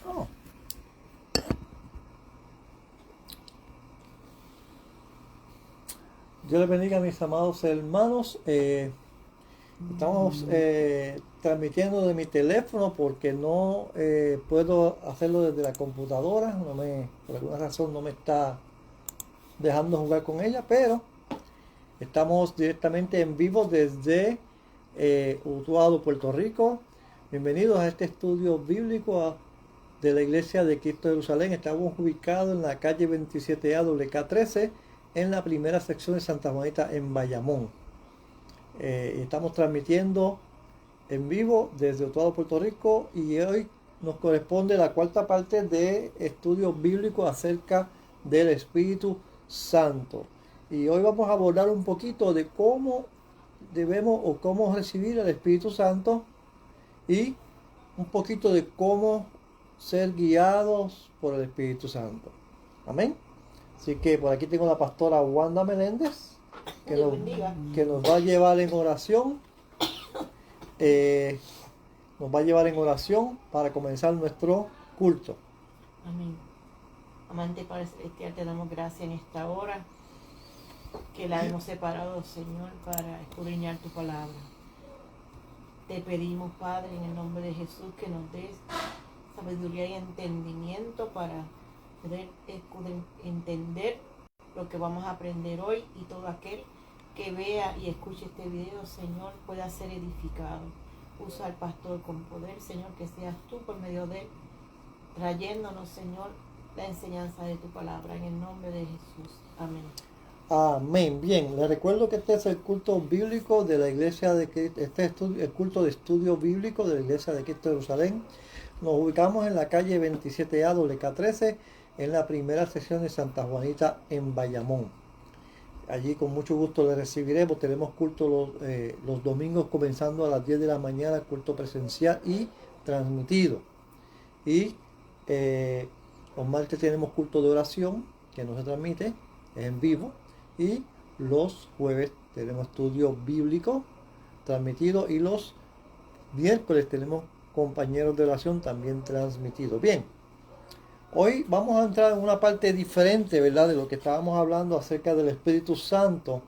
Oh. Dios les bendiga, mis amados hermanos. Estamos transmitiendo de mi teléfono porque no puedo hacerlo desde la computadora. Por alguna razón no me está dejando jugar con ella, pero estamos directamente en vivo desde Utuado, Puerto Rico. Bienvenidos a este estudio bíblico de la Iglesia de Cristo de Jerusalén. Estamos ubicados en la calle 27A WK13, en la primera sección de Santa Juanita, en Bayamón. Estamos transmitiendo en vivo desde Utuado, Puerto Rico, y hoy nos corresponde la cuarta parte de estudios bíblicos acerca del Espíritu Santo. Y hoy vamos a abordar un poquito de cómo debemos o cómo recibir el Espíritu Santo y un poquito de cómo ser guiados por el Espíritu Santo. Amén. Así que por aquí tengo a la pastora Wanda Meléndez, que nos va a llevar en oración. Nos va a llevar en oración para comenzar nuestro culto. Amén. Amante Padre Celestial, te damos gracias en esta hora que la hemos separado, Señor, para escudriñar tu palabra. Te pedimos, Padre, en el nombre de Jesús, que nos des sabiduría y entendimiento para poder entender lo que vamos a aprender hoy, y todo aquel que vea y escuche este video, Señor, pueda ser edificado. Usa al pastor con poder, Señor, que seas tú por medio de él, trayéndonos, Señor, la enseñanza de tu palabra, en el nombre de Jesús. Amén. Amén. Bien, les recuerdo que este es el culto bíblico de la iglesia de Cristo, el culto de estudio bíblico de la iglesia de Cristo de Jerusalén. Nos ubicamos en la calle 27A WK13, en la primera sección de Santa Juanita, en Bayamón. Allí con mucho gusto le recibiremos. Tenemos culto los domingos comenzando a las 10 de la mañana, culto presencial y transmitido. Y los martes tenemos culto de oración, que no se transmite, es en vivo. Y los jueves tenemos estudio bíblico transmitido, y los miércoles tenemos compañeros de oración también transmitido. Bien, hoy vamos a entrar en una parte diferente, ¿verdad?, de lo que estábamos hablando acerca del Espíritu Santo.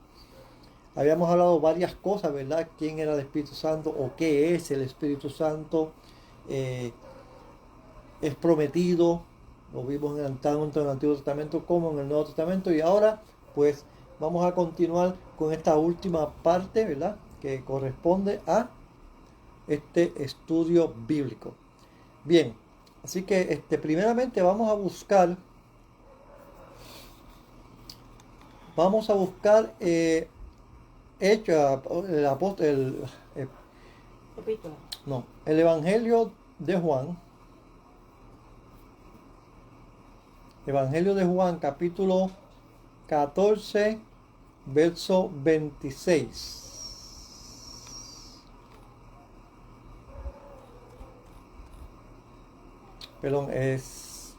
Habíamos hablado varias cosas, ¿verdad? ¿Quién era el Espíritu Santo o qué es el Espíritu Santo? Es prometido, lo vimos tanto en el Antiguo Testamento como en el Nuevo Testamento, y ahora pues vamos a continuar con esta última parte, ¿verdad?, que corresponde a este estudio bíblico. Bien, así que primeramente vamos a buscar el Evangelio de Juan. Evangelio de Juan, capítulo 14, verso 26. Perdón, es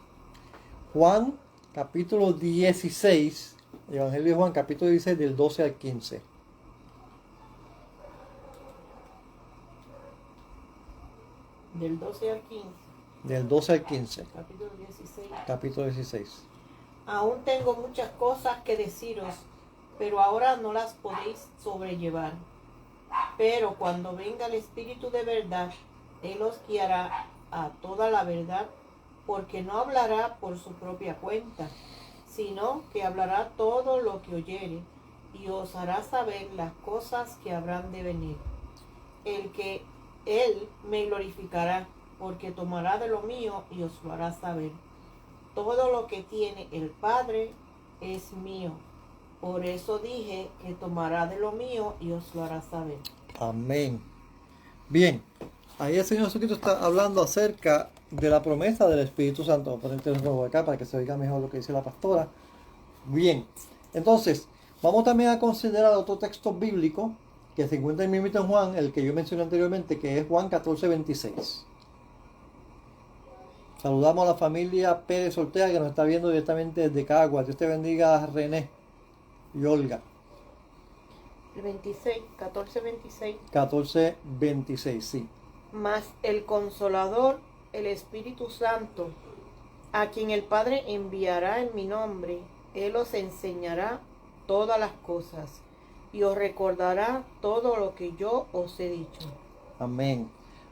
Juan, capítulo 16. Evangelio de Juan, capítulo 16, del 12 al 15. Del 12 al 15. Del 12 al 15. Capítulo 16. Capítulo 16. Aún tengo muchas cosas que deciros, pero ahora no las podéis sobrellevar. Pero cuando venga el Espíritu de verdad, Él os guiará a toda la verdad, porque no hablará por su propia cuenta, sino que hablará todo lo que oyere, y os hará saber las cosas que habrán de venir. Él me glorificará, porque tomará de lo mío y os lo hará saber. Todo lo que tiene el Padre es mío. Por eso dije que tomará de lo mío y os lo hará saber. Amén. Bien, ahí el Señor Jesucristo está hablando acerca de la promesa del Espíritu Santo. Voy a ponerte de nuevo acá para que se oiga mejor lo que dice la pastora. Bien, entonces vamos también a considerar otro texto bíblico que se encuentra en Juan, el que yo mencioné anteriormente, que es Juan 14, 26. Saludamos a la familia Pérez Ortega, que nos está viendo directamente desde Caguas. Dios te bendiga, a René y Olga. El 26, 14, 26. 14, 26, sí. Mas el Consolador, el Espíritu Santo, a quien el Padre enviará en mi nombre. Él os enseñará todas las cosas y os recordará todo lo que yo os he dicho. Amén.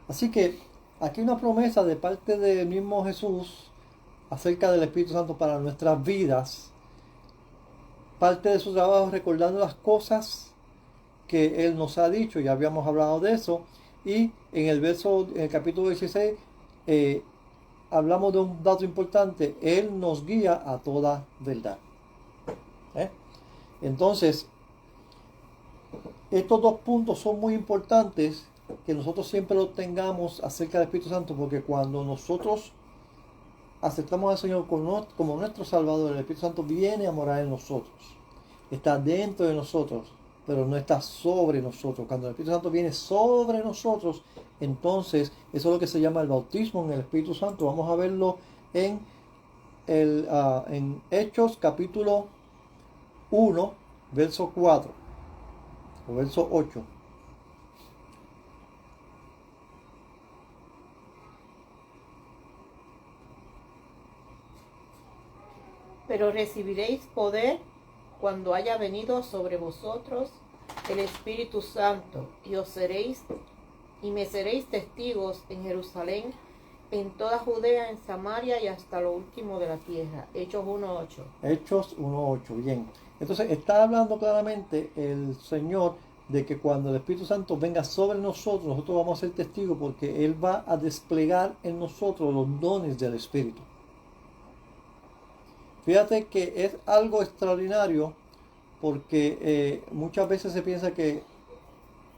Así que aquí una promesa de parte del mismo Jesús acerca del Espíritu Santo para nuestras vidas. Parte de su trabajo es recordando las cosas que Él nos ha dicho, ya habíamos hablado de eso. Y en el capítulo 16, hablamos de un dato importante: Él nos guía a toda verdad. Entonces, estos dos puntos son muy importantes que nosotros siempre lo tengamos acerca del Espíritu Santo, porque cuando nosotros aceptamos al Señor como nuestro Salvador, el Espíritu Santo viene a morar en nosotros, está dentro de nosotros, pero no está sobre nosotros. Cuando el Espíritu Santo viene sobre nosotros, entonces eso es lo que se llama el bautismo en el Espíritu Santo. Vamos a verlo en Hechos capítulo 1, verso 4 o verso 8. Pero recibiréis poder cuando haya venido sobre vosotros el Espíritu Santo, y me seréis testigos en Jerusalén, en toda Judea, en Samaria y hasta lo último de la tierra. Hechos 1:8. Hechos 1:8, bien. Entonces está hablando claramente el Señor de que cuando el Espíritu Santo venga sobre nosotros vamos a ser testigos, porque Él va a desplegar en nosotros los dones del Espíritu. Fíjate que es algo extraordinario, porque muchas veces se piensa que,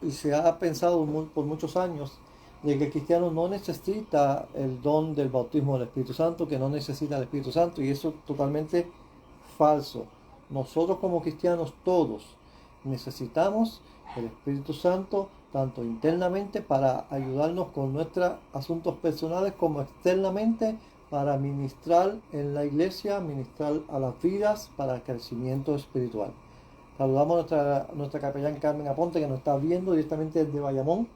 y se ha pensado por muchos años, de que el cristiano no necesita el don del bautismo del Espíritu Santo, que no necesita el Espíritu Santo, y eso es totalmente falso. Nosotros como cristianos todos necesitamos el Espíritu Santo, tanto internamente para ayudarnos con nuestros asuntos personales, como externamente para ministrar en la iglesia, ministrar a las vidas para el crecimiento espiritual. Saludamos a nuestra capellán Carmen Aponte, que nos está viendo directamente desde Bayamón.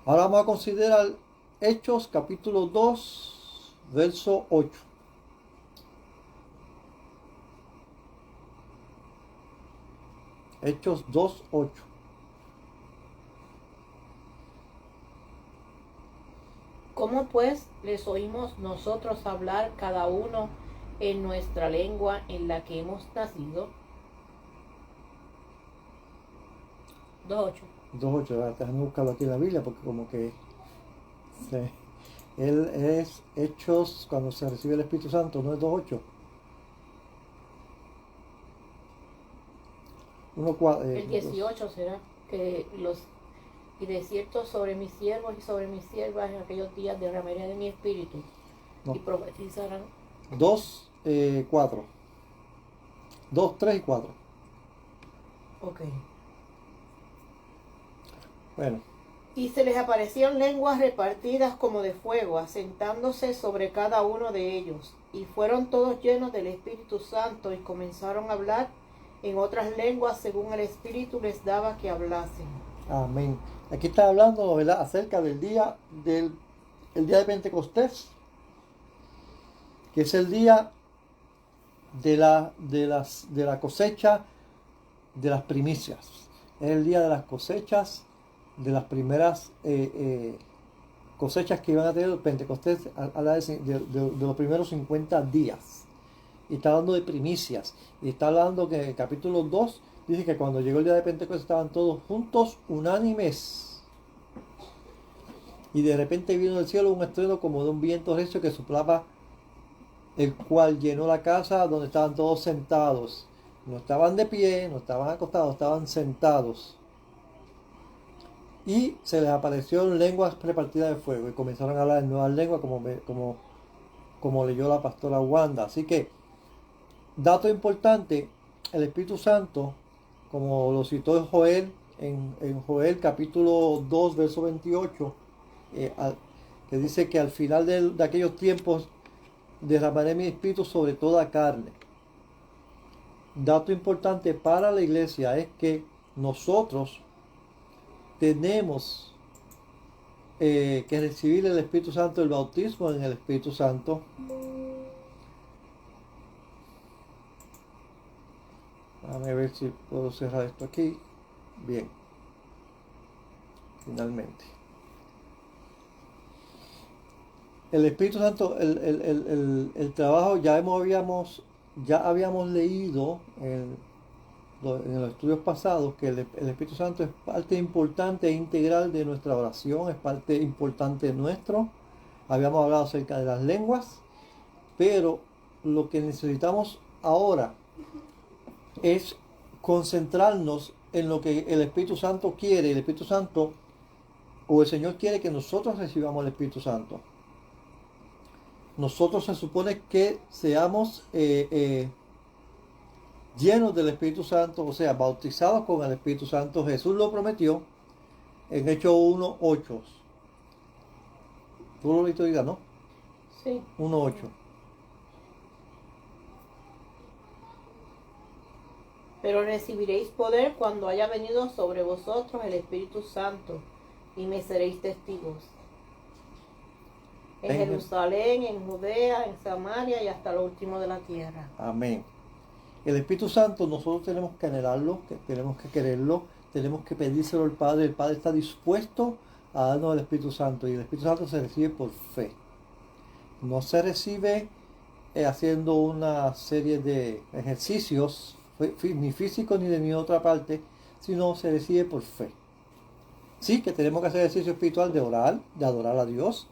Ahora vamos a considerar Hechos capítulo 2, verso 8. Hechos 2:8. ¿Cómo pues les oímos nosotros hablar cada uno en nuestra lengua en la que hemos nacido? 2:8. 2:8, déjame buscarlo aquí en la Biblia, porque como que él es Hechos cuando se recibe el Espíritu Santo, no es 2:8. 1:4. El 18 será que y de cierto sobre mis siervos y sobre mis siervas en aquellos días derramaré de mi espíritu, No. y profetizarán. 2:4. 2, 3 y 4. Ok. Bueno, Y se les aparecieron lenguas repartidas como de fuego, asentándose sobre cada uno de ellos. Y fueron todos llenos del Espíritu Santo y comenzaron a hablar en otras lenguas según el Espíritu les daba que hablasen. amén. Aquí está hablando, ¿verdad?, acerca del día el día de Pentecostés, que es el día de la cosecha de las primicias. Es el día de las cosechas, de las primeras cosechas que iban a tener el Pentecostés de los primeros 50 días. Y está hablando de primicias. Y está hablando que en el capítulo 2 dice que cuando llegó el día de Pentecostés estaban todos juntos, unánimes. Y de repente vino del cielo un estruendo como de un viento recio que soplaba, el cual llenó la casa donde estaban todos sentados. No estaban de pie, no estaban acostados, estaban sentados. Y se les aparecieron lenguas repartidas de fuego y comenzaron a hablar en nuevas lenguas, como leyó la pastora Wanda. Así que, dato importante, el Espíritu Santo, como lo citó Joel, en Joel capítulo 2, verso 28, que dice que al final de aquellos tiempos derramaré mi espíritu sobre toda carne. Dato importante para la iglesia es que nosotros tenemos que recibir el Espíritu Santo, el bautismo en el Espíritu Santo. Déjame ver si puedo cerrar esto aquí. Bien. Finalmente. El Espíritu Santo, el trabajo, ya habíamos leído en los estudios pasados que el Espíritu Santo es parte importante e integral de nuestra oración, es parte importante de nuestro. Habíamos hablado acerca de las lenguas, pero lo que necesitamos ahora es concentrarnos en lo que el Espíritu Santo quiere. El Espíritu Santo, o el Señor quiere que nosotros recibamos el Espíritu Santo. Nosotros se supone que seamos llenos del Espíritu Santo, o sea, bautizados con el Espíritu Santo. Jesús lo prometió en Hechos 1:8. Tú lo leíste ahorita, ¿no? Sí. 1:8. Pero recibiréis poder cuando haya venido sobre vosotros el Espíritu Santo, y me seréis testigos. En Jerusalén, en Judea, en Samaria y hasta lo último de la tierra. Amén. El Espíritu Santo nosotros tenemos que anhelarlo, tenemos que quererlo, tenemos que pedírselo al Padre. El Padre está dispuesto a darnos el Espíritu Santo, y el Espíritu Santo se recibe por fe. No se recibe haciendo una serie de ejercicios, ni físicos ni de ninguna otra parte, sino se recibe por fe. Sí, que tenemos que hacer ejercicio espiritual de orar, de adorar a Dios,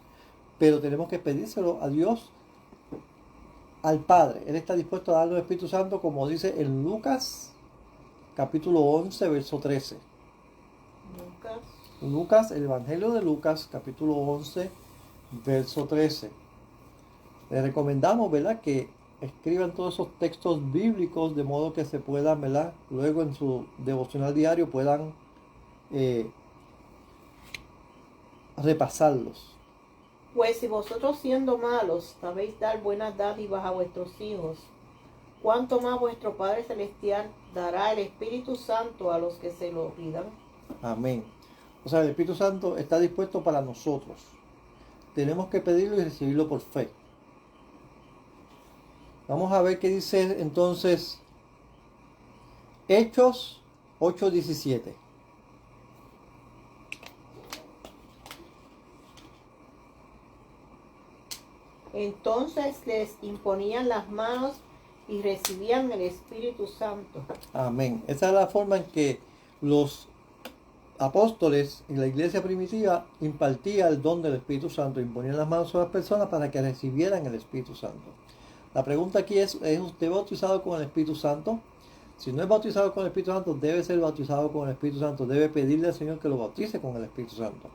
pero tenemos que pedírselo a Dios, al Padre. Él está dispuesto a darnos el Espíritu Santo, como dice en Lucas, capítulo 11, verso 13. Lucas, el Evangelio de Lucas, capítulo 11, verso 13. Les recomendamos, ¿verdad?, que escriban todos esos textos bíblicos de modo que se puedan, ¿verdad?, luego en su devocional diario puedan repasarlos. Pues si vosotros siendo malos sabéis dar buenas dádivas a vuestros hijos, ¿cuánto más vuestro Padre Celestial dará el Espíritu Santo a los que se lo pidan? Amén. O sea, el Espíritu Santo está dispuesto para nosotros. Tenemos que pedirlo y recibirlo por fe. Vamos a ver qué dice entonces Hechos 8:17. Entonces les imponían las manos y recibían el Espíritu Santo. Amén. Esa es la forma en que los apóstoles y la iglesia primitiva impartía el don del Espíritu Santo, imponían las manos sobre las personas para que recibieran el Espíritu Santo. La pregunta aquí ¿es usted bautizado con el Espíritu Santo? Si no es bautizado con el Espíritu Santo, debe ser bautizado con el Espíritu Santo, debe pedirle al Señor que lo bautice con el Espíritu Santo.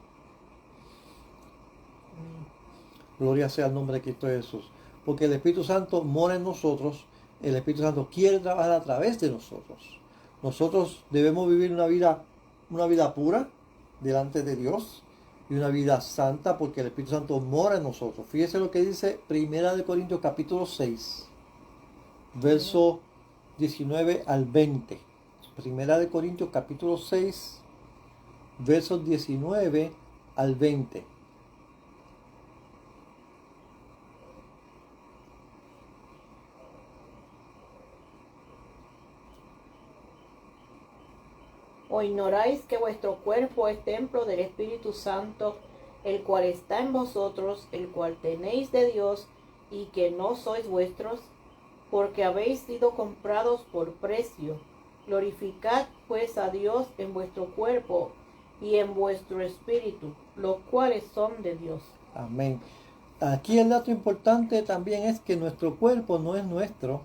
Gloria sea el nombre de Cristo Jesús. Porque el Espíritu Santo mora en nosotros, el Espíritu Santo quiere trabajar a través de nosotros. Nosotros debemos vivir una vida pura delante de Dios y una vida santa, porque el Espíritu Santo mora en nosotros. Fíjese lo que dice 1 Corintios capítulo 6, verso 19 al 20. 1 Corintios capítulo 6, versos 19 al 20. ¿O ignoráis que vuestro cuerpo es templo del Espíritu Santo, el cual está en vosotros, el cual tenéis de Dios, y que no sois vuestros? Porque habéis sido comprados por precio. Glorificad pues a Dios en vuestro cuerpo y en vuestro espíritu, los cuales son de Dios. Amén. Aquí el dato importante también es que nuestro cuerpo no es nuestro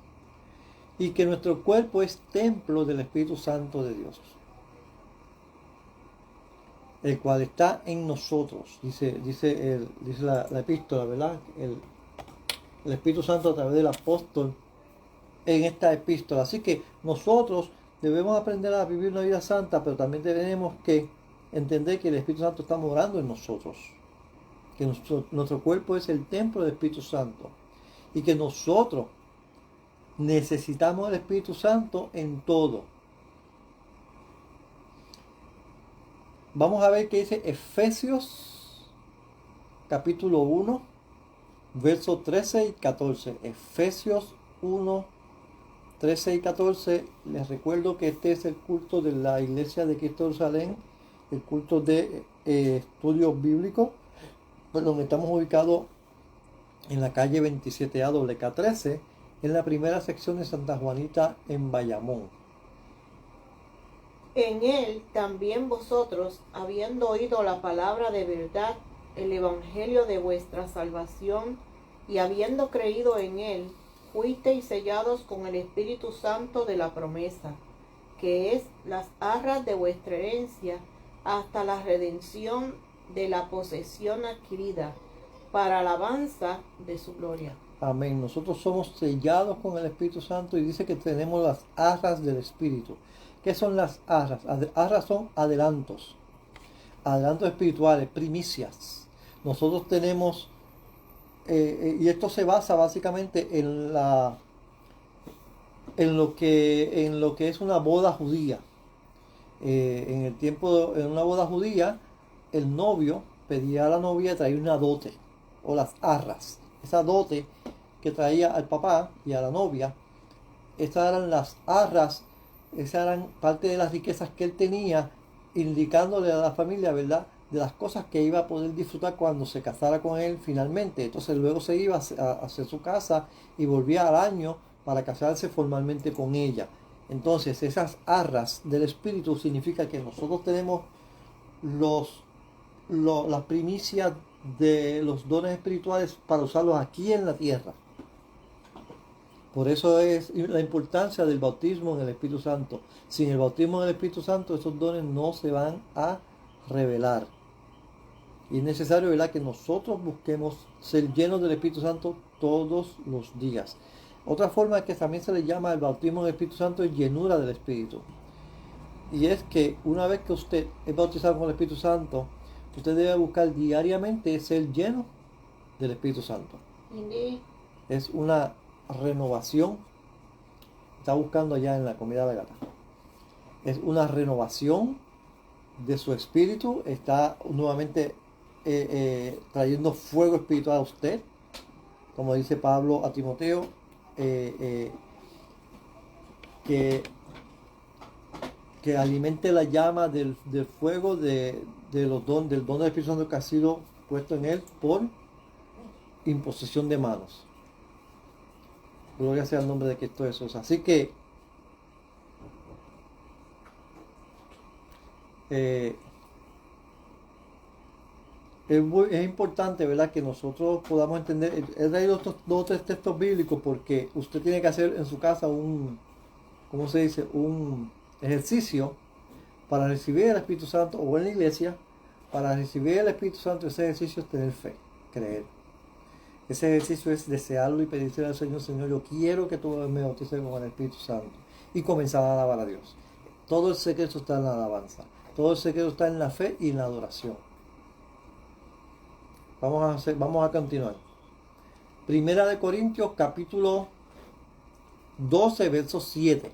y que nuestro cuerpo es templo del Espíritu Santo de Dios, el cual está en nosotros, dice la epístola, ¿verdad? El Espíritu Santo a través del apóstol en esta epístola. Así que nosotros debemos aprender a vivir una vida santa, pero también tenemos que entender que el Espíritu Santo está morando en nosotros, que nuestro cuerpo es el templo del Espíritu Santo y que nosotros necesitamos el Espíritu Santo en todo. Vamos a ver qué dice Efesios capítulo 1, versos 13 y 14. Efesios 1, 13 y 14. Les recuerdo que este es el culto de la Iglesia de Cristo de Jerusalén, el culto de estudios bíblicos, donde estamos ubicados en la calle 27A WK13, en la primera sección de Santa Juanita, en Bayamón. En él también vosotros, habiendo oído la palabra de verdad, el evangelio de vuestra salvación, y habiendo creído en él, fuisteis sellados con el Espíritu Santo de la promesa, que es las arras de vuestra herencia, hasta la redención de la posesión adquirida, para alabanza de su gloria. Amén. Nosotros somos sellados con el Espíritu Santo y dice que tenemos las arras del Espíritu. ¿Qué son las arras? Arras son adelantos espirituales, primicias. Nosotros tenemos, y esto se basa básicamente en lo que es una boda judía. En una boda judía, el novio pedía a la novia traer una dote, o las arras. Esa dote que traía al papá y a la novia, estas eran las arras. Esas eran parte de las riquezas que él tenía, indicándole a la familia, ¿verdad?, de las cosas que iba a poder disfrutar cuando se casara con él finalmente. Entonces luego se iba a hacer su casa y volvía al año para casarse formalmente con ella. Entonces esas arras del Espíritu significa que nosotros tenemos las primicias de los dones espirituales para usarlos aquí en la tierra. Por eso es la importancia del bautismo en el Espíritu Santo. Sin el bautismo en el Espíritu Santo, esos dones no se van a revelar. Y es necesario, ¿verdad?, que nosotros busquemos ser llenos del Espíritu Santo todos los días. Otra forma que también se le llama el bautismo del Espíritu Santo es llenura del Espíritu. Y es que una vez que usted es bautizado con el Espíritu Santo, usted debe buscar diariamente ser lleno del Espíritu Santo. Es una renovación. Está buscando allá en la comida de gata. Es una renovación de su espíritu. Está nuevamente trayendo fuego espiritual a usted, como dice Pablo a Timoteo, que alimente la llama del fuego del don del Espíritu Santo que ha sido puesto en él por imposición de manos. Gloria sea el nombre de Cristo Jesús. Así que es importante, ¿verdad?, que nosotros podamos entender. He traído estos dos o tres textos bíblicos porque usted tiene que hacer en su casa un ejercicio para recibir el Espíritu Santo, o en la iglesia, para recibir el Espíritu Santo. Ese ejercicio es tener fe, creer. Ese ejercicio es desearlo y pedirle al Señor: Señor, yo quiero que tú me bautices con el Espíritu Santo, y comenzar a alabar a Dios. Todo el secreto está en la alabanza. Todo el secreto está en la fe y en la adoración. Vamos a continuar. Primera de Corintios, capítulo 12, verso 7.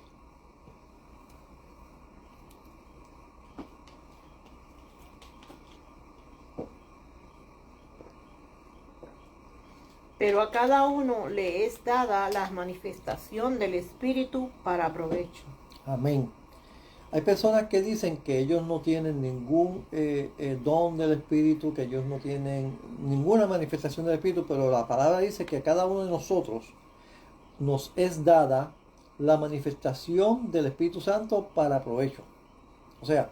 Pero a cada uno le es dada la manifestación del Espíritu para provecho. Amén. Hay personas que dicen que ellos no tienen ningún don del Espíritu, que ellos no tienen ninguna manifestación del Espíritu, pero la palabra dice que a cada uno de nosotros nos es dada la manifestación del Espíritu Santo para provecho. O sea,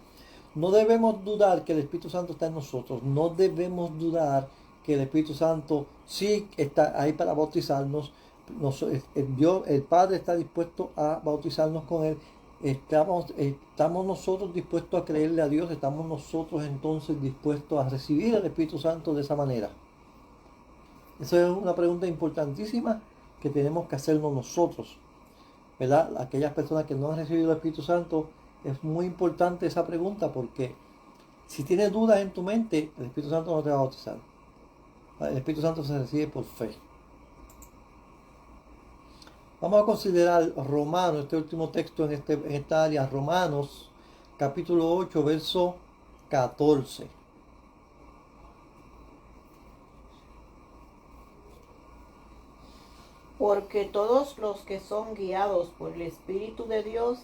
no debemos dudar que el Espíritu Santo está en nosotros. No debemos dudar que el Espíritu Santo sí está ahí para bautizarnos. El Padre está dispuesto a bautizarnos con Él. Estamos nosotros dispuestos a creerle a Dios. Estamos nosotros entonces dispuestos a recibir el Espíritu Santo de esa manera. Esa es una pregunta importantísima que tenemos que hacernos nosotros, ¿verdad? Aquellas personas que no han recibido el Espíritu Santo, es muy importante esa pregunta, porque si tienes dudas en tu mente, el Espíritu Santo no te va a bautizar. El Espíritu Santo se recibe por fe. Vamos a considerar Romanos, este último texto en esta área, Romanos, capítulo 8, verso 14. Porque todos los que son guiados por el Espíritu de Dios,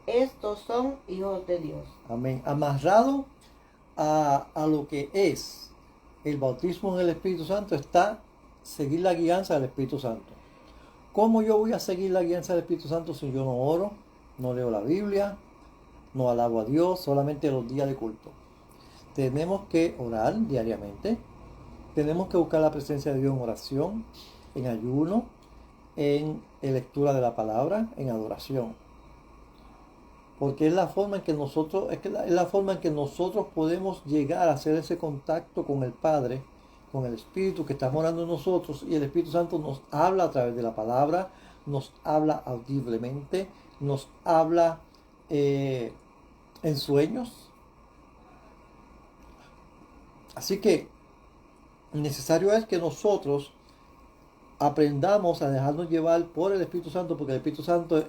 estos son hijos de Dios. Amén. Amarrado a lo que es el bautismo en el Espíritu Santo está seguir la guianza del Espíritu Santo. ¿Cómo yo voy a seguir la guianza del Espíritu Santo si yo no oro, no leo la Biblia, no alabo a Dios, solamente los días de culto? Tenemos que orar diariamente, tenemos que buscar la presencia de Dios en oración, en ayuno, en lectura de la palabra, en adoración. Porque es la forma en que nosotros, es la forma en que nosotros podemos llegar a hacer ese contacto con el Padre, con el Espíritu que está morando en nosotros, y el Espíritu Santo nos habla a través de la palabra, nos habla audiblemente, nos habla en sueños. Así que necesario es que nosotros aprendamos a dejarnos llevar por el Espíritu Santo, porque el Espíritu Santo,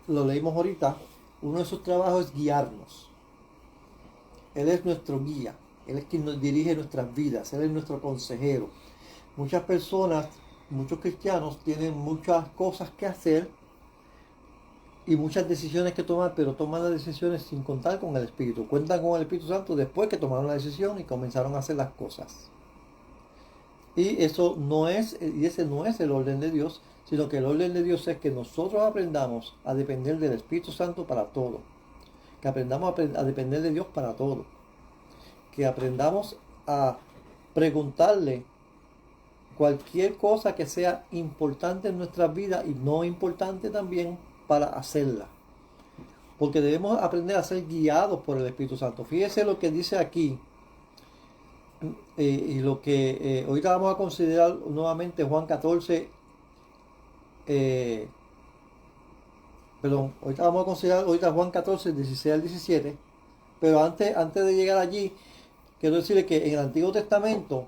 lo leímos ahorita, uno de sus trabajos es guiarnos. Él es nuestro guía, Él es quien nos dirige nuestras vidas, Él es nuestro consejero. Muchas personas, muchos cristianos tienen muchas cosas que hacer y muchas decisiones que tomar, pero toman las decisiones sin contar con el Espíritu. Cuentan con el Espíritu Santo después que tomaron la decisión y comenzaron a hacer las cosas. Y ese no es el orden de Dios, sino que el orden de Dios es que nosotros aprendamos a depender del Espíritu Santo para todo. Que aprendamos a depender de Dios para todo. Que aprendamos a preguntarle cualquier cosa que sea importante en nuestra vida y no importante también para hacerla. Porque debemos aprender a ser guiados por el Espíritu Santo. Fíjese lo que dice aquí. Y lo que ahorita vamos a considerar nuevamente Juan 14. Ahorita vamos a considerar Juan 14, 16 al 17. Pero antes de llegar allí, quiero decirle que en el Antiguo Testamento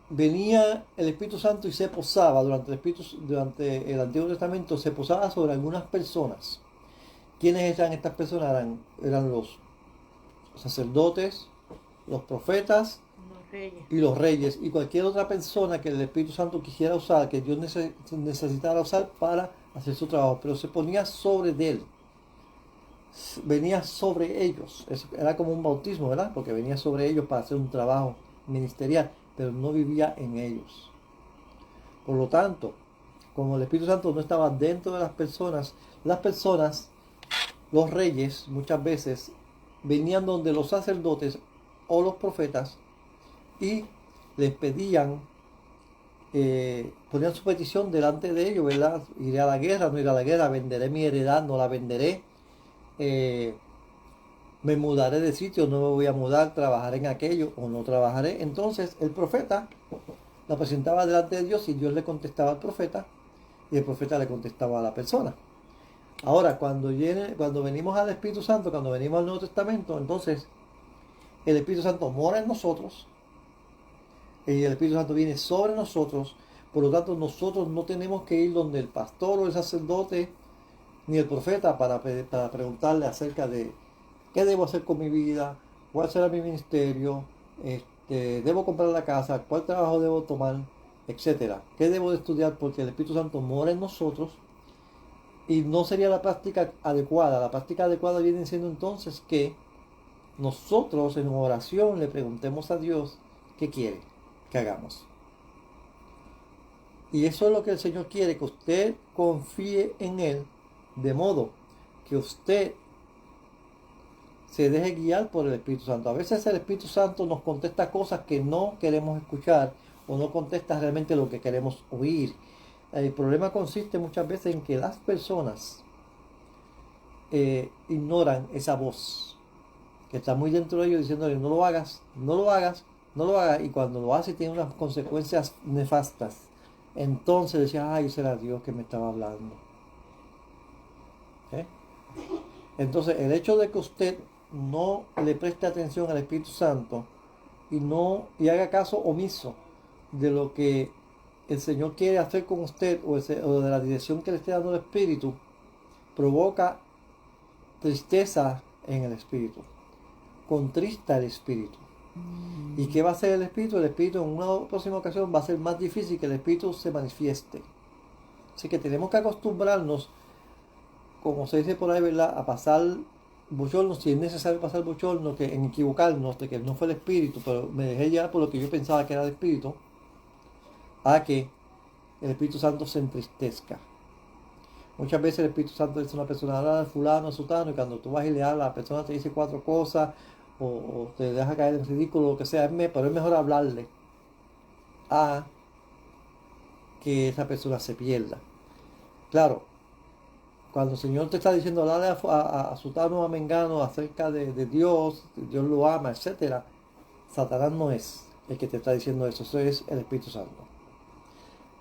venía el Espíritu Santo y se posaba durante el Antiguo Testamento, se posaba sobre algunas personas. ¿Quiénes eran estas personas? Eran los sacerdotes, los profetas y los reyes, y cualquier otra persona que el Espíritu Santo quisiera usar, que Dios necesitara usar para hacer su trabajo, pero se ponía sobre de él, venía sobre ellos. Era como un bautismo, ¿verdad? Porque venía sobre ellos para hacer un trabajo ministerial, pero no vivía en ellos. Por lo tanto, como el Espíritu Santo no estaba dentro de las personas, los reyes muchas veces venían donde los sacerdotes o los profetas y les pedían, ponían su petición delante de ellos, ¿verdad? Iré a la guerra, no iré a la guerra, venderé mi heredad, no la venderé, me mudaré de sitio, no me voy a mudar, trabajaré en aquello o no trabajaré. Entonces el profeta la presentaba delante de Dios y Dios le contestaba al profeta y el profeta le contestaba a la persona. Ahora, cuando venimos al Espíritu Santo, cuando venimos al Nuevo Testamento, entonces el Espíritu Santo mora en nosotros y el Espíritu Santo viene sobre nosotros. Por lo tanto, nosotros no tenemos que ir donde el pastor o el sacerdote ni el profeta para preguntarle acerca de qué debo hacer con mi vida, cuál será mi ministerio, debo comprar la casa, cuál trabajo debo tomar, etcétera. ¿Qué debo de estudiar? Porque el Espíritu Santo mora en nosotros y no sería la práctica adecuada. La práctica adecuada viene siendo entonces que nosotros en oración le preguntemos a Dios qué quiere que hagamos. Y eso es lo que el Señor quiere, que usted confíe en Él, de modo que usted se deje guiar por el Espíritu Santo. A veces el Espíritu Santo nos contesta cosas que no queremos escuchar o no contesta realmente lo que queremos oír. El problema consiste muchas veces en que las personas ignoran esa voz que está muy dentro de ellos diciéndole no lo hagas, no lo hagas, no lo hagas, y cuando lo hace tiene unas consecuencias nefastas. Entonces decía, ay, será Dios que me estaba hablando. Entonces el hecho de que usted no le preste atención al Espíritu Santo y haga caso omiso de lo que el Señor quiere hacer con usted o de la dirección que le esté dando el Espíritu, provoca tristeza en el Espíritu, contrista el Espíritu. ¿Y qué va a hacer el Espíritu? El Espíritu en una próxima ocasión va a ser más difícil que el Espíritu se manifieste. Así que tenemos que acostumbrarnos, como se dice por ahí, ¿verdad?, a pasar bochorno, si es necesario pasar bochorno, que en equivocarnos de que no fue el Espíritu, pero me dejé llevar por lo que yo pensaba que era el Espíritu, a que el Espíritu Santo se entristezca. Muchas veces el Espíritu Santo dice a una persona, habla de fulano, sutano, y cuando tú vas y le hablas, la persona te dice cuatro cosas, o te deja caer en ridículo, lo que sea, pero es mejor hablarle a que esa persona se pierda. Claro, cuando el Señor te está diciendo, hablarle a sutano o a mengano acerca de Dios, Dios lo ama, etcétera, Satanás no es el que te está diciendo eso es el Espíritu Santo.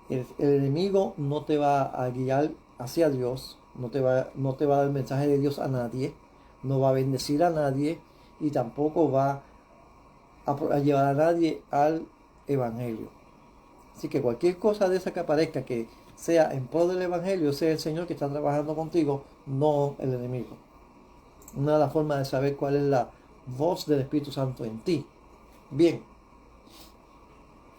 El enemigo no te va a guiar hacia Dios, no te va a dar el mensaje de Dios a nadie, no va a bendecir a nadie y tampoco va a llevar a nadie al Evangelio. Así que cualquier cosa de esa que aparezca que sea en pro del Evangelio, sea el Señor que está trabajando contigo, no el enemigo. Una de las formas de saber cuál es la voz del Espíritu Santo en ti. Bien,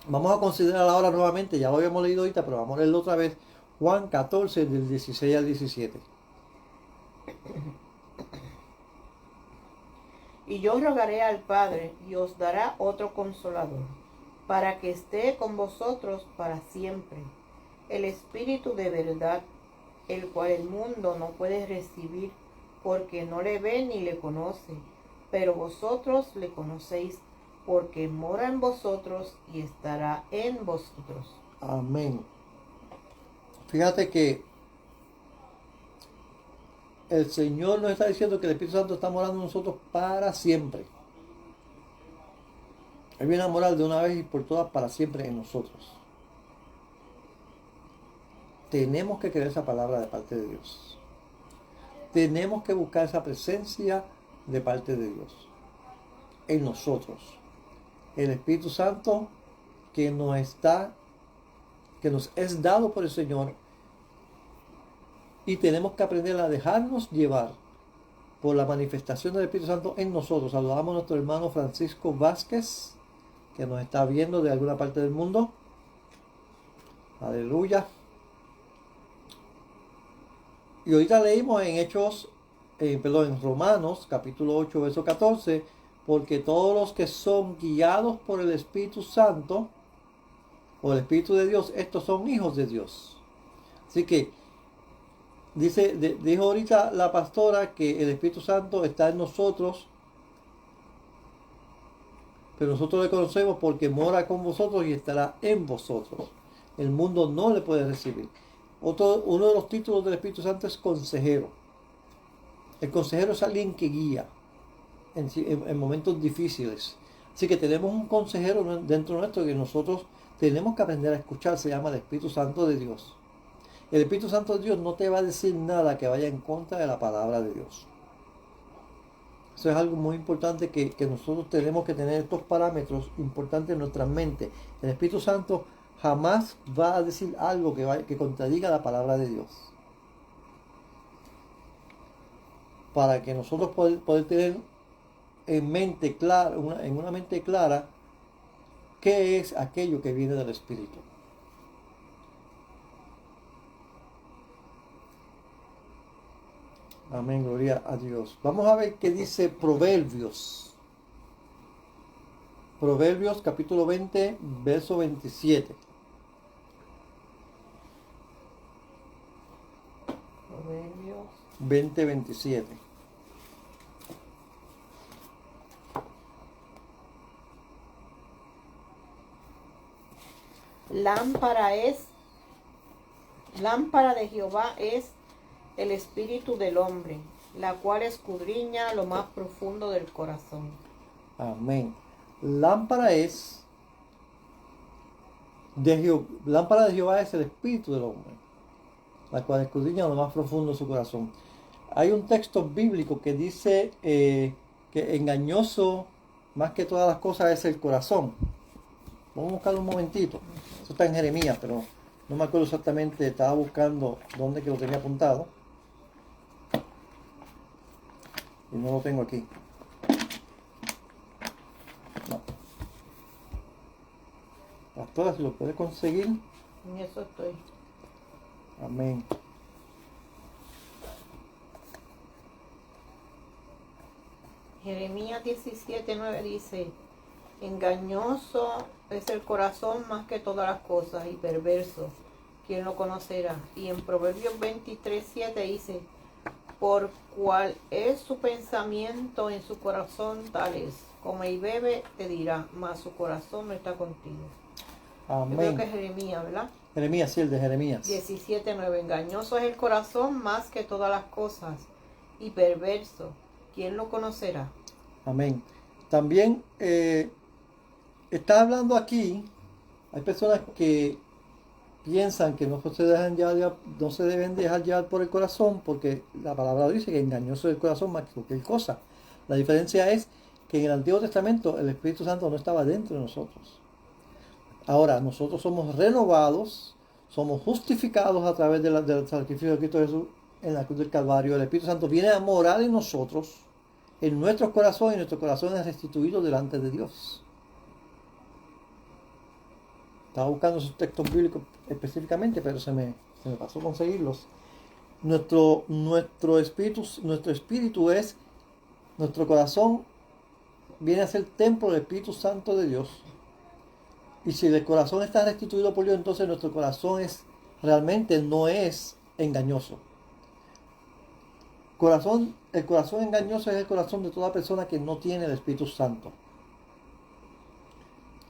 vamos a considerar ahora nuevamente, ya lo habíamos leído ahorita, pero vamos a leerlo otra vez, Juan 14 del 16 al 17. Y yo rogaré al Padre y os dará otro consolador, para que esté con vosotros para siempre, el Espíritu de verdad, el cual el mundo no puede recibir, porque no le ve ni le conoce, pero vosotros le conocéis, porque mora en vosotros y estará en vosotros. Amén. Fíjate que el Señor nos está diciendo que el Espíritu Santo está morando en nosotros para siempre. Él viene a morar de una vez y por todas para siempre en nosotros. Tenemos que creer esa palabra de parte de Dios. Tenemos que buscar esa presencia de parte de Dios en nosotros. El Espíritu Santo que nos es dado por el Señor, y tenemos que aprender a dejarnos llevar por la manifestación del Espíritu Santo en nosotros. Saludamos a nuestro hermano Francisco Vázquez, que nos está viendo de alguna parte del mundo. Aleluya. Y ahorita leímos en Romanos capítulo 8 verso 14, porque todos los que son guiados por el Espíritu Santo o el Espíritu de Dios, estos son hijos de Dios. Así que dijo ahorita la pastora que el Espíritu Santo está en nosotros, pero nosotros le conocemos porque mora con vosotros y estará en vosotros. El mundo no le puede recibir. Uno de los títulos del Espíritu Santo es consejero. El consejero es alguien que guía en momentos difíciles. Así que tenemos un consejero dentro nuestro que nosotros tenemos que aprender a escuchar. Se llama el Espíritu Santo de Dios. El Espíritu Santo de Dios no te va a decir nada que vaya en contra de la palabra de Dios. Eso es algo muy importante que nosotros tenemos que tener estos parámetros importantes en nuestra mente. El Espíritu Santo jamás va a decir algo que contradiga la palabra de Dios. Para que nosotros poder tener en una mente clara qué es aquello que viene del Espíritu. Amén, gloria a Dios. Vamos a ver qué dice Proverbios. Proverbios capítulo 20, verso 27. Proverbios 20, 27. Lámpara de Jehová es el espíritu del hombre, la cual escudriña lo más profundo del corazón. Amén. Lámpara de Jehová es el espíritu del hombre, la cual escudriña lo más profundo de su corazón. Hay un texto bíblico que dice que engañoso más que todas las cosas es el corazón. Vamos a buscarlo un momentito. Eso está en Jeremías, pero no me acuerdo exactamente. Estaba buscando dónde que lo tenía apuntado y no lo tengo aquí. No. Pastora, si lo puede conseguir. En eso estoy. Amén. Jeremías 17:9 dice, engañoso es el corazón más que todas las cosas y perverso, ¿quién lo conocerá? Y en Proverbios 23:7 dice, por cual es su pensamiento en su corazón tal es, come y bebe te dirá, mas su corazón no está contigo. Yo creo que Amén. es Jeremías, ¿verdad? Jeremías, sí, el de Jeremías. 17:9, engañoso es el corazón más que todas las cosas y perverso, ¿quién lo conocerá? Amén. También está hablando aquí, hay personas que piensan que no se dejan llevar, no se deben dejar llevar por el corazón, porque la palabra dice que engañoso es el corazón más que cualquier cosa. La diferencia es que en el Antiguo Testamento el Espíritu Santo no estaba dentro de nosotros. Ahora, nosotros somos renovados, somos justificados a través del sacrificio de Cristo Jesús en la cruz del Calvario. El Espíritu Santo viene a morar en nosotros, en nuestros corazones, y nuestro corazón es restituido delante de Dios. Estaba buscando esos textos bíblicos específicamente, pero se me pasó conseguirlos. Nuestro espíritu es, nuestro corazón viene a ser templo del Espíritu Santo de Dios. Y si el corazón está restituido por Dios, entonces nuestro corazón realmente no es engañoso. El corazón engañoso es el corazón de toda persona que no tiene el Espíritu Santo.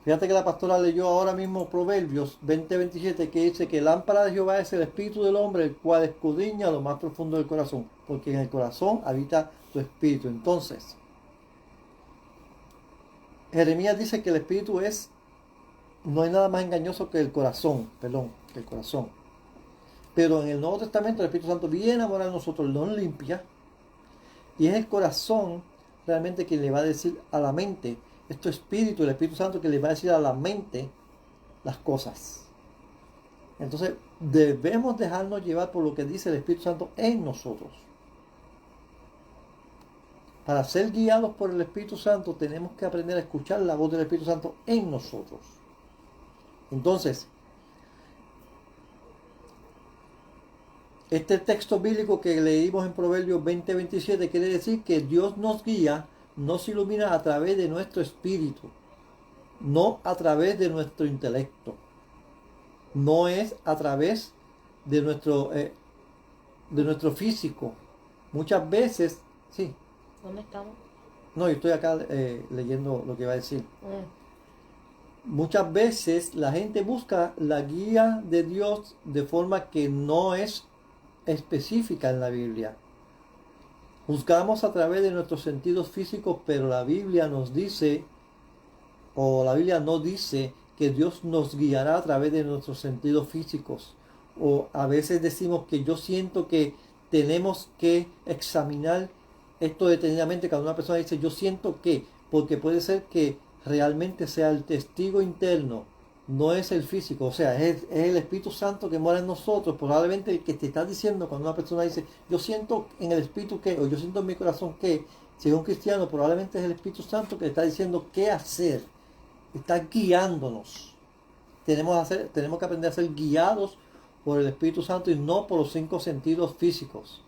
Fíjate que la pastora leyó ahora mismo Proverbios 20:27, que dice que lámpara de Jehová es el espíritu del hombre, el cual escudriña lo más profundo del corazón, porque en el corazón habita tu espíritu. Entonces, Jeremías dice que el espíritu no hay nada más engañoso que el corazón, que el corazón. Pero en el Nuevo Testamento el Espíritu Santo viene a morar en nosotros, nos limpia, y es el corazón realmente que le va a decir a la mente, es tu espíritu, el Espíritu Santo que le va a decir a la mente las cosas. Entonces debemos dejarnos llevar por lo que dice el Espíritu Santo en nosotros. Para ser guiados por el Espíritu Santo tenemos que aprender a escuchar la voz del Espíritu Santo en nosotros. Entonces, este texto bíblico que leímos en Proverbios 20:27 quiere decir que Dios nos guía, nos ilumina a través de nuestro espíritu, no a través de nuestro intelecto, no es a través de nuestro físico. Muchas veces, sí. ¿Dónde estamos? No, yo estoy acá leyendo lo que va a decir. Muchas veces la gente busca la guía de Dios de forma que no es específica en la Biblia. Juzgamos a través de nuestros sentidos físicos, pero la Biblia nos dice, o la Biblia no dice que Dios nos guiará a través de nuestros sentidos físicos. O a veces decimos que yo siento que tenemos que examinar esto detenidamente. Cuando una persona dice yo siento que, porque puede ser que realmente sea el testigo interno, no es el físico, o sea, es el Espíritu Santo que mora en nosotros. Probablemente el que te está diciendo cuando una persona dice yo siento en el Espíritu que, o yo siento en mi corazón que, si es un cristiano, probablemente es el Espíritu Santo que le está diciendo qué hacer, está guiándonos. Tenemos que aprender a ser guiados por el Espíritu Santo y no por los 5 sentidos físicos.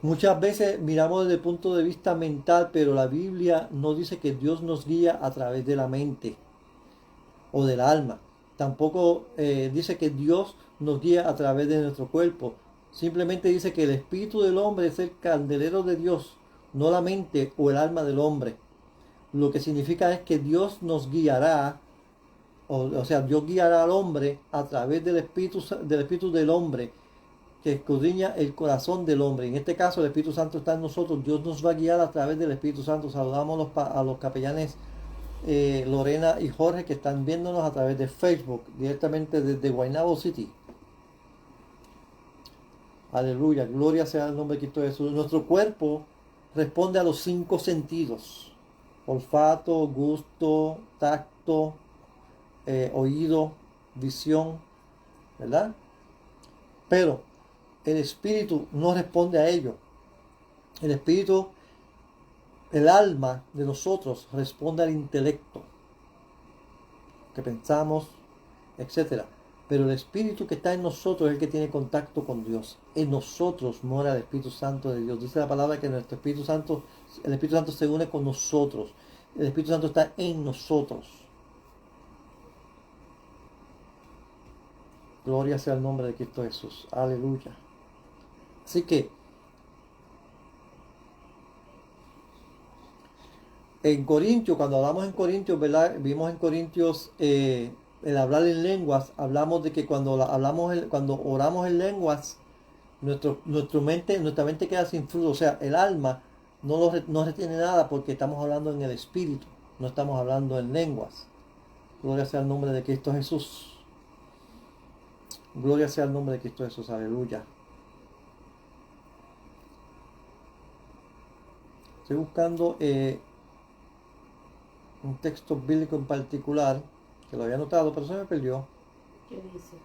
Muchas veces miramos desde el punto de vista mental, pero la Biblia no dice que Dios nos guía a través de la mente o del alma. Tampoco dice que Dios nos guía a través de nuestro cuerpo. Simplemente dice que el espíritu del hombre es el candelero de Dios, no la mente o el alma del hombre. Lo que significa es que Dios nos guiará, o sea, Dios guiará al hombre a través del espíritu del hombre, que escudriña el corazón del hombre. En este caso el Espíritu Santo está en nosotros. Dios nos va a guiar a través del Espíritu Santo. Saludamos a los capellanes Lorena y Jorge, que están viéndonos a través de Facebook, directamente desde Guaynabo City. Aleluya, gloria sea el nombre de Cristo Jesús. Nuestro cuerpo responde a los 5 sentidos: olfato, gusto, tacto, oído, visión, ¿verdad? Pero el espíritu no responde a ello. El espíritu, el alma de nosotros responde al intelecto. que pensamos, etcétera. Pero el Espíritu que está en nosotros es el que tiene contacto con Dios. En nosotros mora el Espíritu Santo de Dios. Dice la palabra que nuestro Espíritu Santo, el Espíritu Santo se une con nosotros. El Espíritu Santo está en nosotros. Gloria sea el nombre de Cristo Jesús. Aleluya. Así que en Corintios, cuando hablamos en Corintios, ¿verdad? Vimos en Corintios el hablar en lenguas. Hablamos de que cuando cuando oramos en lenguas, nuestra mente queda sin fruto. O sea, el alma no retiene nada porque estamos hablando en el Espíritu. No estamos hablando en lenguas. Gloria sea el nombre de Cristo Jesús. Gloria sea el nombre de Cristo Jesús. Aleluya. Estoy buscando un texto bíblico en particular que lo había anotado, pero se me perdió. ¿Qué dice?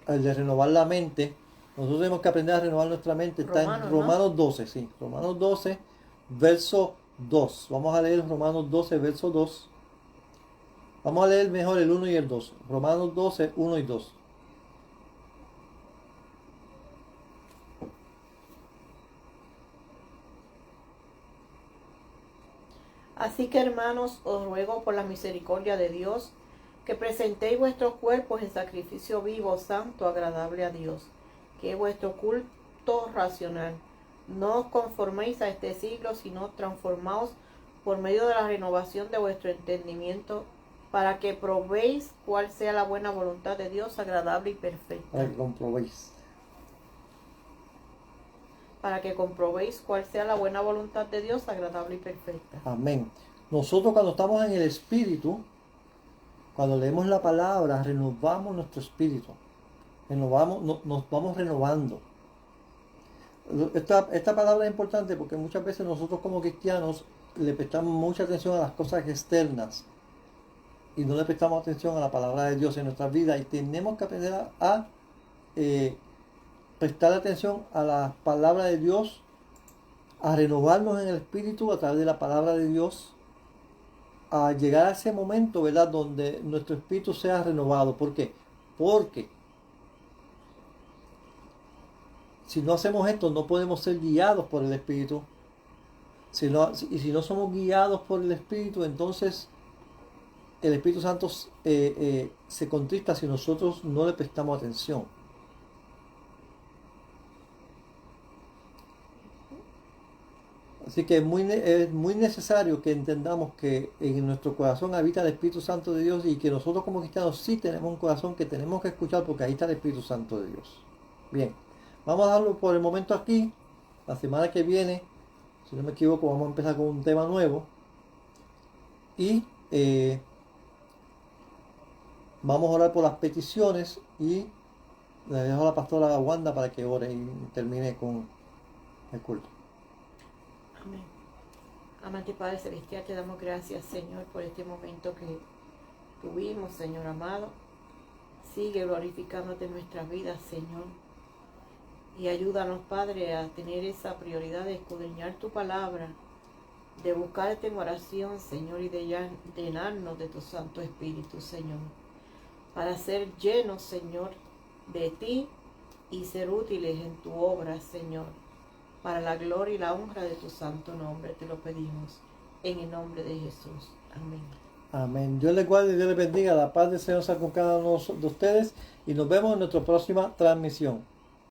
El de renovar la mente. Nosotros tenemos que aprender a renovar nuestra mente. Está en Romanos 12, sí. Romanos 12, verso 2. Vamos a leer Romanos 12, verso 2. Vamos a leer mejor el 1 y el 2. Romanos 12, 1 y 2. Así que, hermanos, os ruego por la misericordia de Dios que presentéis vuestros cuerpos en sacrificio vivo, santo, agradable a Dios, que es vuestro culto racional. No os conforméis a este siglo, sino transformaos por medio de la renovación de vuestro entendimiento, para que probéis cuál sea la buena voluntad de Dios, agradable y perfecta. Para que comprobéis. Para que comprobéis cuál sea la buena voluntad de Dios, agradable y perfecta. Amén. Nosotros cuando estamos en el Espíritu, cuando leemos la palabra, renovamos nuestro espíritu. Nos vamos renovando. Esta palabra es importante porque muchas veces nosotros como cristianos le prestamos mucha atención a las cosas externas y no le prestamos atención a la palabra de Dios en nuestras vidas, y tenemos que aprender a prestar atención a la palabra de Dios, a renovarnos en el espíritu a través de la palabra de Dios, a llegar a ese momento, ¿verdad?, donde nuestro espíritu sea renovado. ¿Por qué? Porque si no hacemos esto, no podemos ser guiados por el Espíritu. Si no somos guiados por el Espíritu, entonces el Espíritu Santo se contrista si nosotros no le prestamos atención. Así que es muy necesario que entendamos que en nuestro corazón habita el Espíritu Santo de Dios, y que nosotros como cristianos sí tenemos un corazón que tenemos que escuchar, porque ahí está el Espíritu Santo de Dios. Bien, vamos a darlo por el momento aquí. La semana que viene, si no me equivoco, vamos a empezar con un tema nuevo. Y vamos a orar por las peticiones, y le dejo a la pastora Wanda para que ore y termine con el culto. Amén. Amante Padre Celestial, te damos gracias, Señor, por este momento que tuvimos, Señor amado. Sigue glorificándote en nuestras vidas, Señor. Y ayúdanos, Padre, a tener esa prioridad de escudriñar tu palabra, de buscarte en oración, Señor, y de llenarnos de tu Santo Espíritu, Señor, para ser llenos, Señor, de ti y ser útiles en tu obra, Señor, para la gloria y la honra de tu santo nombre. Te lo pedimos en el nombre de Jesús. Amén. Amén. Dios les guarde y Dios les bendiga. La paz del Señor sea con cada uno de ustedes, y nos vemos en nuestra próxima transmisión.